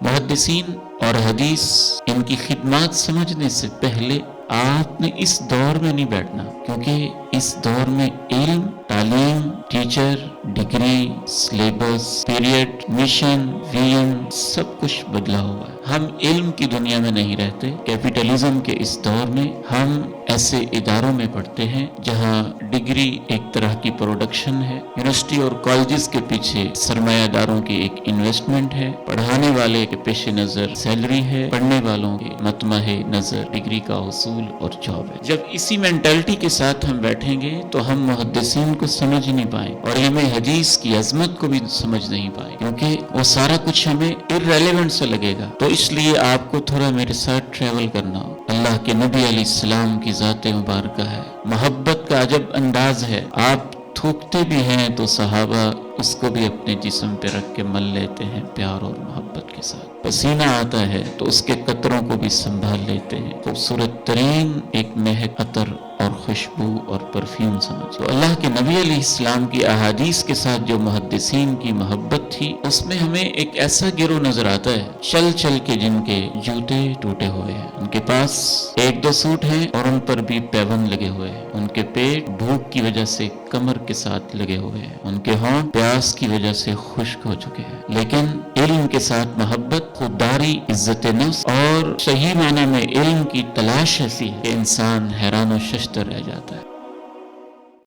محدثین اور حدیث ان کی خدمات سمجھنے سے پہلے آپ نے اس دور میں نہیں بیٹھنا، کیونکہ اس دور میں علم، تعلیم، teacher, degree, syllabus, period, mission, vision سب کچھ بدلا ہوا ہے۔ ہم علم کی دنیا میں نہیں رہتے۔ کیپٹلزم کے اس دور میں ہم ایسے اداروں میں پڑھتے ہیں جہاں ڈگری ایک طرح کی پروڈکشن ہے، یونیورسٹی اور کالجز کے پیچھے سرمایہ داروں کی ایک انویسٹمنٹ ہے، پڑھانے والے کے پیش نظر سیلری ہے، پڑھنے والوں کے مطمع نظر ڈگری کا حصول اور جاب ہے۔ جب اسی مینٹلٹی کے ساتھ ہم بیٹھیں گے تو ہم محدثین کو سمجھ نہیں پائیں اور علم حدیث کی عظمت کو بھی سمجھ نہیں پائیں، کیونکہ وہ سارا کچھ ہمیں irrelevant سے لگے گا۔ تو اس لیے آپ کو تھوڑا میرے ساتھ ٹریول کرنا ہو۔ اللہ کے نبی علیہ السلام کی ذات مبارکہ ہے، محبت کا عجب انداز ہے۔ آپ تھوکتے بھی ہیں تو صحابہ اس کو بھی اپنے جسم پہ رکھ کے مل لیتے ہیں پیار اور محبت کے ساتھ۔ پسینہ آتا ہے تو اس کے قطروں کو بھی سنبھال لیتے ہیں۔ خوبصورت ترین ایک مہک، عطر اور خوشبو اور پرفیوم سمجھ۔ تو اللہ کے نبی علیہ السلام کی احادیث کے ساتھ جو محدثین کی محبت تھی، اس میں ہمیں ایک ایسا گروہ نظر آتا ہے چل چل کے جن کے جوتے ٹوٹے ہوئے ہیں، ان کے پاس ایک دو سوٹ ہیں اور ان پر بھی پیبند لگے ہوئے ہیں، ان کے پیٹ بھوک کی وجہ سے کمر کے ساتھ لگے ہوئے ہیں، ان کے ہونٹ پیاس کی وجہ سے خشک ہو چکے ہیں، لیکن علم کے ساتھ محبت، خودداری، عزت نفس اور صحیح معنی میں علم کی تلاش ایسی ہے کہ انسان حیران و ششدر رہ جاتا ہے۔